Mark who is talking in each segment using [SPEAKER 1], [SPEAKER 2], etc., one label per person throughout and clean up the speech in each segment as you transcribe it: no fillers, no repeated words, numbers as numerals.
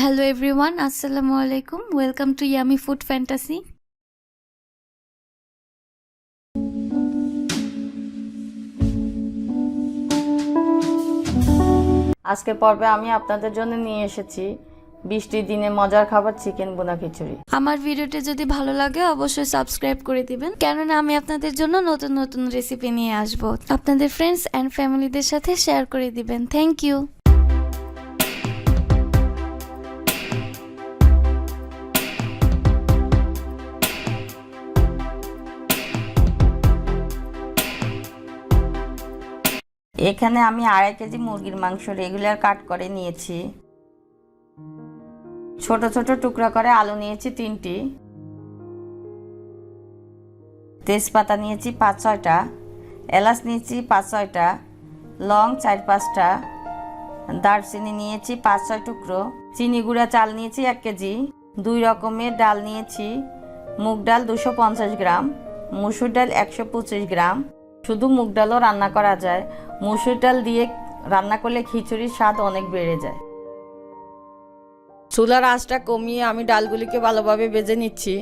[SPEAKER 1] Hello everyone, Assalamu alaikum. Welcome to Yummy Food Fantasy.
[SPEAKER 2] আজকের পর্বে আমি আপনাদের জন্য নিয়ে এসেছি বৃষ্টির দিনে মজার খাবার চিকেন ভুনা খিচুড়ি।
[SPEAKER 1] আমার ভিডিওটি যদি ভালো লাগে অবশ্যই সাবস্ক্রাইব করে দিবেন, কেননা আমি আপনাদের জন্য নতুন নতুন রেসিপি নিয়ে আসব। আপনাদের ফ্রেন্ডস এন্ড ফ্যামিলিদের সাথে শেয়ার করে দিবেন। Thank you.
[SPEAKER 2] এখানে আমি 2.5 কেজি মুরগির মাংস রেগুলার কাট করে নিয়েছি। ছোট ছোট টুকরা করে আলু নিয়েছি 3টি, তেজপাতা নিয়েছি 5-6টা, এলাচ নিয়েছি 5-6টা, লং 4-5টা, দারচিনি নিয়েছি 5-6 টুকরো, চিনি গুঁড়া চাল নিয়েছি 1 কেজি, 2 রকমের ডাল নিয়েছি, মুগ ডাল 250 গ্রাম, মসুর ডাল 125 গ্রাম। শুধু মুগ ডালও রান্না করা যায়, মসুর ডাল দিয়ে রান্না করলে খিচুড়ির স্বাদ অনেক বেড়ে যায়। চুলার আঁচটা কমিয়ে আমি ডালগুলিকে ভালোভাবে ভেজে নিচ্ছি।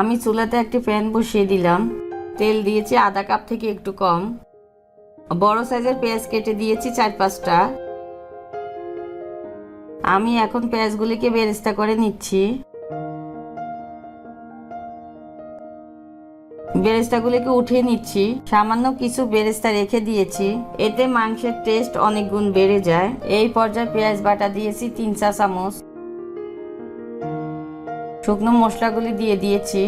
[SPEAKER 2] আমি চুলাতে একটি প্যান বসিয়ে দিলাম, তেল দিয়েছি আধা কাপ থেকে একটু কম, বড় সাইজের পেঁয়াজ কেটে দিয়েছি 4-5টা। আমি এখন পেঁয়াজগুলিকে বেরেস্তা করে নিচ্ছি। বেরেস্তাগুলিকে উঠিয়ে নিচ্ছি, সামান্য কিছু বেরেস্তা রেখে দিয়েছি, এতে মাংসের টেস্ট অনেক গুণ বেড়ে যায়। এই পর্যায়ে পেঁয়াজ বাটা দিয়েছি 3 চা চামচ, শুকনো মশলাগুলি দিয়ে দিয়েছি,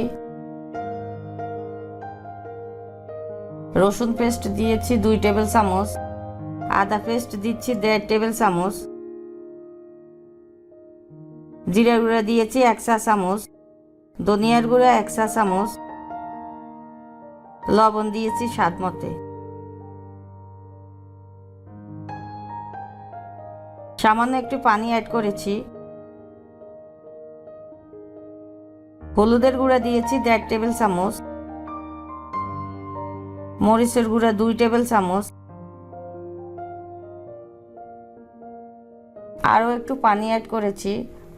[SPEAKER 2] রসুন পেস্ট দিয়েছি 2 টেবিল চামচ, আদা পেস্ট দিচ্ছি 1.5 টেবিল চামচ, জিরা গুঁড়া দিয়েছি 1 চা চামচ, ধনিয়ার গুঁড়া 1 চা চামচ, লবণ দিয়েছি স্বাদ মতে। সামান্য একটু পানি অ্যাড করেছি, হলুদের গুঁড়া দিয়েছি 1.5 টেবিল চামচ, মরিচের গুঁড়া 2 টেবিল চামচ, আরও একটু পানি অ্যাড করেছি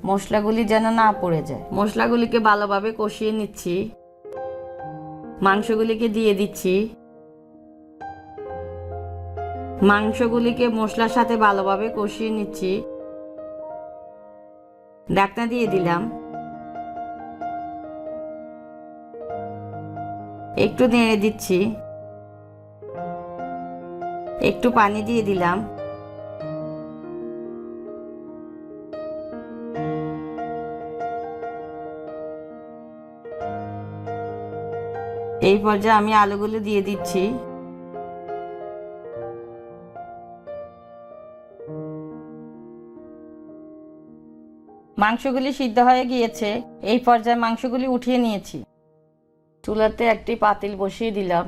[SPEAKER 2] মশলাগুলি যেন না পড়ে যায়। মশলাগুলিকে ভালোভাবে কষিয়ে নিচ্ছি, মাংসগুলিকে দিয়ে দিচ্ছি, মাংসগুলিকে মশলার সাথে ভালোভাবে কষিয়ে নিচ্ছি। ঢাকনা দিয়ে দিলাম, একটু নেড়ে দিচ্ছি, একটু পানি দিয়ে দিলাম। এই পর্যায়ে আমি আলুগুলো দিয়ে দিচ্ছি। মাংসগুলি সিদ্ধ হয়ে গিয়েছে, এই পর্যায়ে মাংসগুলি উঠিয়ে নিয়েছি। চুলাতে একটি পাতিল বসিয়ে দিলাম,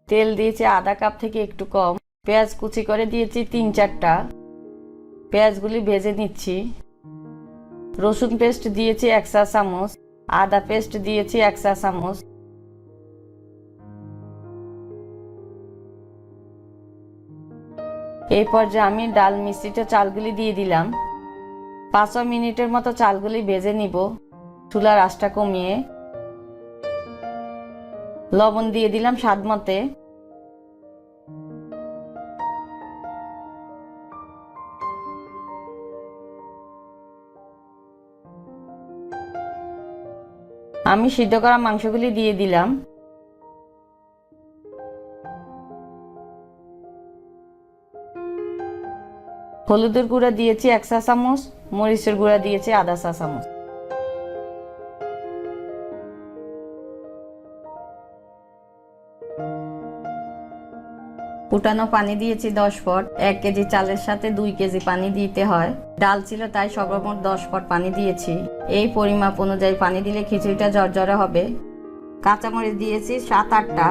[SPEAKER 2] তেল দিয়েছি আধা কাপ থেকে একটু কম, পেঁয়াজ কুচি করে দিয়েছি 3-4টা, পেঁয়াজগুলি ভেজে নিচ্ছি। রসুন পেস্ট দিয়েছি 1 চা চামচ, আদা পেস্ট দিয়েছি 1 চা চামচ, এই পর্যায়ে আমি ডাল মিশ্রিত চালগুলি দিয়ে দিলাম। 5 মিনিটের মতো চালগুলি ভেজে নিব চুলার আঁচটা কমিয়ে। লবণ দিয়ে দিলাম স্বাদ মতে। আমি সিদ্ধ করা মাংসগুলি দিয়ে দিলাম। হলুদের গুঁড়া দিয়েছি 1 চা চামচ, মরিচের গুঁড়া দিয়েছি আধা চা চামচ। ফুটানো পানি দিয়েছি 10 পট। 1 কেজি চালের সাথে 2 কেজি পানি দিতে হয়, ডাল ছিল তাই সর্বমোট 10 পট পানি দিয়েছি। এই পরিমাপ অনুযায়ী পানি দিলে খিচুড়িটা ঝরঝরে হবে। কাঁচামরিচ দিয়েছি 7-8টা,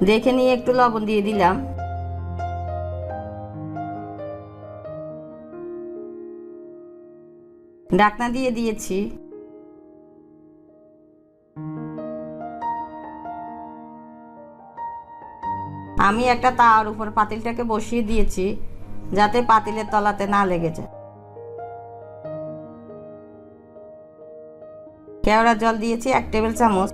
[SPEAKER 2] দেখে নিয়ে একটু লবণ দিয়ে দিলাম। ঢাকনা দিয়ে দিয়েছি। আমি একটা তাওয়ার উপর পাতিলটাকে বসিয়ে দিয়েছি যাতে পাতিলের তলাতে না লেগে যায়। কেওড়া জল দিয়েছি 1 টেবিল চামচ।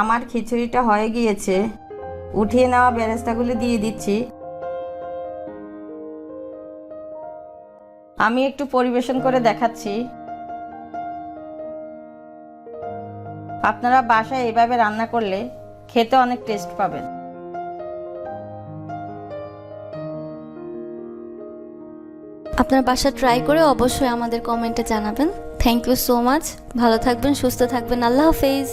[SPEAKER 2] আমার খিচুড়িটা হয়ে গিয়েছে, উঠিয়ে নেওয়া বেরেস্তাগুলি দিয়ে দিচ্ছি। আমি একটু পরিবেশন করে দেখাচ্ছি। আপনারা বাসায় এইভাবে রান্না করলে খেতে অনেক টেস্ট পাবেন।
[SPEAKER 1] আপনার বাসা ট্রাই করে অবশ্যই আমাদের কমেন্টে জানাবেন। Thank you so much. ভালো থাকবেন, সুস্থ থাকবেন। আল্লাহ হাফেজ।